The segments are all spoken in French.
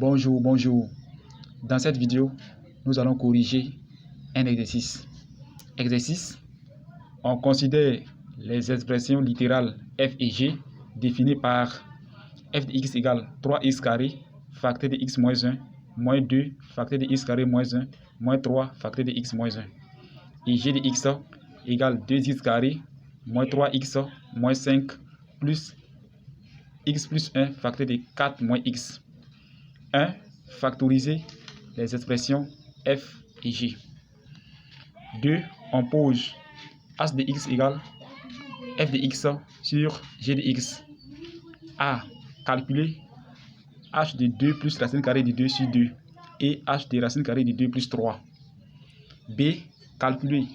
Bonjour, bonjour. Dans cette vidéo, nous allons corriger un exercice. Exercice, on considère les expressions littérales f et g définies par f de x égale 3x carré facteur de x moins 1 moins 2 facteur de x carré moins 1 moins 3 facteur de x moins 1 et g de x égale 2x carré moins 3x moins 5 plus x plus 1 facteur de 4 moins x. 1. Factoriser les expressions f et g. 2. On pose h de x égale f de x sur g de x. A. Calculer h de 2 plus racine carrée de 2 sur 2 et h de racine carrée de 2 plus 3. B. Calculer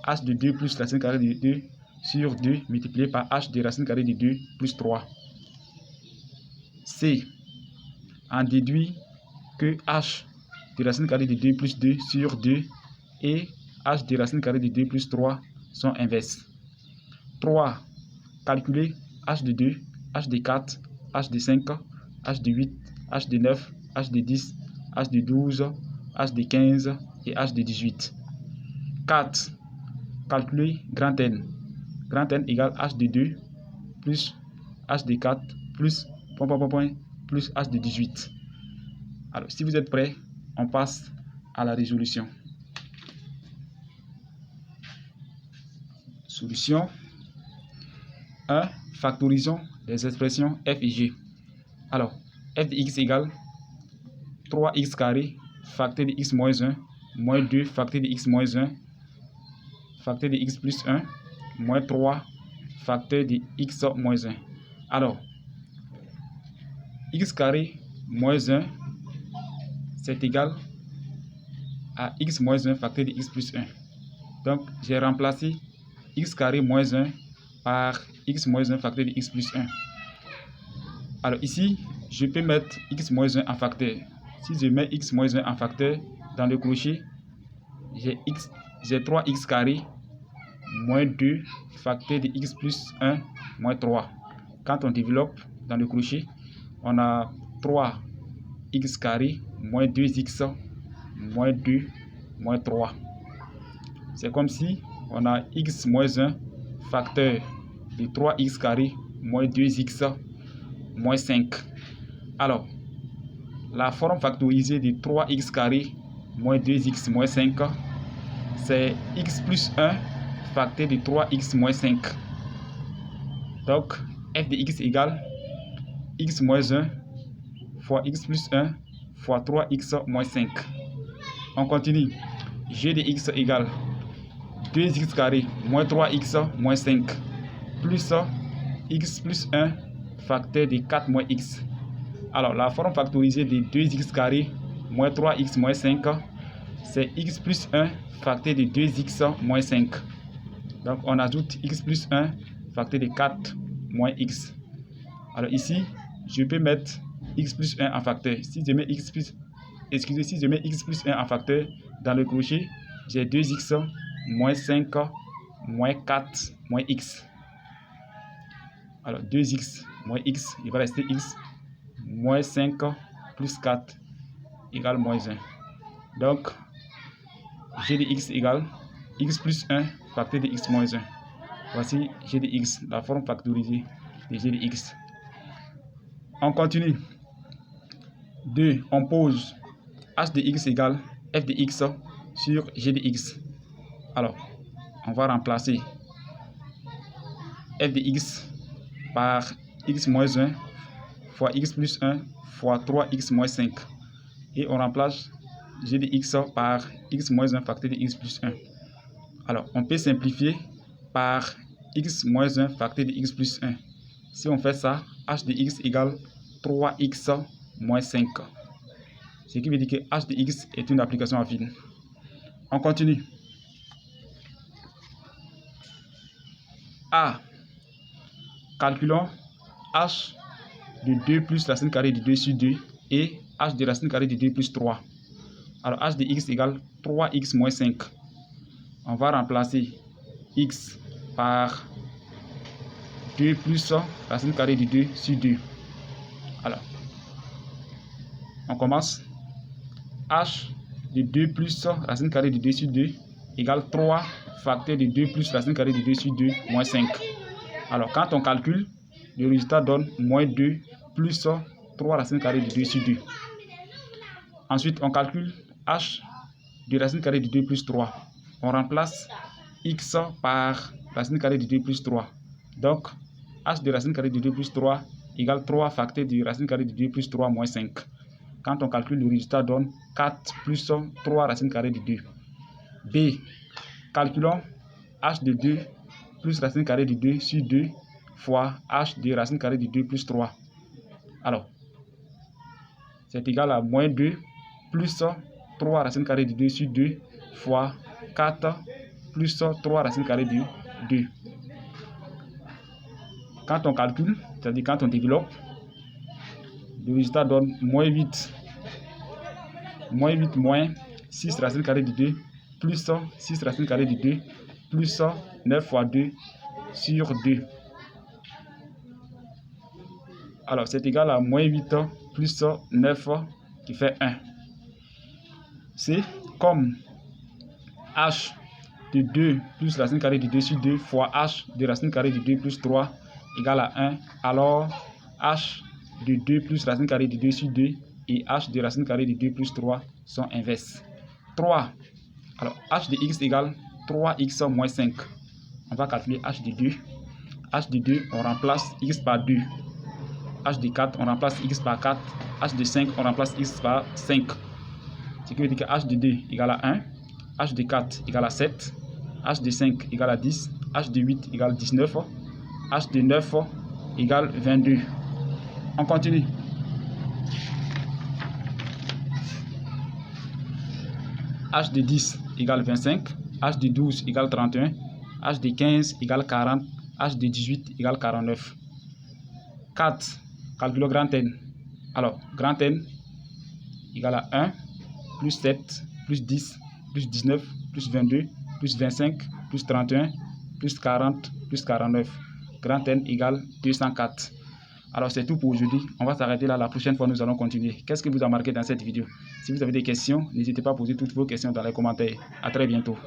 h de 2 plus racine carrée de 2 sur 2 multiplié par h de racine carrée de 2 plus 3. C. En déduit que h de racine carrée de 2 plus 2 sur 2 et h de racine carrée de 2 plus 3 sont inverses. 3. Calculer h de 2, h de 4, h de 5, h de 8, h de 9, h de 10, h de 12, h de 15 et h de 18. 4. Calculer grand N. Grand N égale h de 2 plus h de 4 plus plus h de 18. Alors, si vous êtes prêts, on passe à la résolution. Solution 1. Factorisons les expressions f et g. Alors, f de x égale 3x carré facteur de x moins 1 moins 2 facteur de x moins 1 facteur de x plus 1 moins 3 facteur de x moins 1. Alors, x carré moins 1, c'est égal à x moins 1 facteur de x plus 1. Donc, j'ai remplacé x carré moins 1 par x moins 1 facteur de x plus 1. Alors ici, je peux mettre x moins 1 en facteur. Si je mets x moins 1 en facteur, dans le crochet, j'ai 3x carré moins 2 facteur de x plus 1 moins 3. Quand on développe dans le crochet, on a 3x carré moins 2x moins 2 moins 3. C'est comme si on a x moins 1 facteur de 3x carré moins 2x moins 5. Alors, la forme factorisée de 3x carré moins 2x moins 5, c'est x plus 1 facteur de 3x moins 5. Donc, f de x égale x moins 1 fois x plus 1 fois 3x moins 5. On continue. G de x égale 2x carré moins 3x moins 5 plus x plus 1 facteur de 4 moins x. Alors, la forme factorisée de 2x carré moins 3x moins 5, c'est x plus 1 facteur de 2x moins 5. Donc, on ajoute x plus 1 facteur de 4 moins x. Alors ici, je peux mettre x plus 1 en facteur. Si je mets x plus 1 en facteur, dans le crochet, j'ai 2x moins 5 moins 4 moins x. Alors 2x moins x, il va rester x moins 5 plus 4 égale moins 1. Donc, g de x égale x plus 1 facteur de x moins 1. Voici g de x, la forme factorisée de g de x. On continue. 2. On pose h de x égale f de x sur g de x. Alors, on va remplacer f de x par x moins 1 fois x plus 1 fois 3x moins 5. Et on remplace g de x par x moins 1 facteur de x plus 1. Alors, on peut simplifier par x moins 1 facteur de x plus 1. Si on fait ça, h de x égale 3x moins 5. Ce qui veut dire que h de x est une application affine. On continue. A. Calculons h de 2 plus racine carrée de 2 sur 2 et h de racine carrée de 2 plus 3. Alors h de x égale 3x moins 5. On va remplacer x par 2 plus racine carrée de 2 sur 2. Alors, On commence. H de 2 plus racine carrée de 2 sur 2 égale 3 facteur de 2 plus racine carrée de 2 sur 2 moins 5. Alors, quand on calcule, le résultat donne moins 2 plus 3 racine carrée de 2 sur 2. Ensuite, on calcule H de racine carrée de 2 plus 3. On remplace X par racine carrée de 2 plus 3. Donc, H de racine carrée de 2 plus 3 égale 3 facteur de racine carrée de 2 plus 3 moins 5. Quand on calcule, le résultat donne 4 plus 3 racine carrée de 2. B. Calculons H de 2 plus racine carrée de 2 sur 2 fois H de racine carrée de 2 plus 3. Alors, c'est égal à moins 2 plus 3 racine carrée de 2 sur 2 fois 4 plus 3 racine carrée de 2. Quand on calcule, c'est-à-dire quand on développe, le résultat donne moins 8. Moins 8 moins 6 racine carrée de 2 plus 6 racine carrée de 2 plus 9 fois 2 sur 2. Alors, c'est égal à moins 8 plus 9 qui fait 1. C'est comme H de 2 plus racine carrée de 2 sur 2 fois H de racine carrée de 2 plus 3 égale à 1. Alors, H de 2 plus racine carrée de 2 sur 2 et H de racine carrée de 2 plus 3 sont inverses. 3. Alors, H de x égale 3x moins 5. On va calculer H de 2. H de 2, on remplace x par 2. H de 4, on remplace x par 4. H de 5, on remplace x par 5. Ce qui veut dire que H de 2 égale à 1. H de 4 égale à 7. H de 5 égale à 10. H de 8 égale 19. H de 9 égale 22. On continue. H de 10 égale 25. H de 12 égale 31. H de 15 égale 40. H de 18 égale 49. 4. Calculons grand N. Alors, grand N égale à 1, plus 7, plus 10, plus 19, plus 22, plus 25, plus 31, plus 40, plus 49. Grand N égale 204. Alors, c'est tout pour aujourd'hui. On va s'arrêter là. La prochaine fois, nous allons continuer. Qu'est-ce que vous a marqué dans cette vidéo? Si vous avez des questions, n'hésitez pas à poser toutes vos questions dans les commentaires. À très bientôt.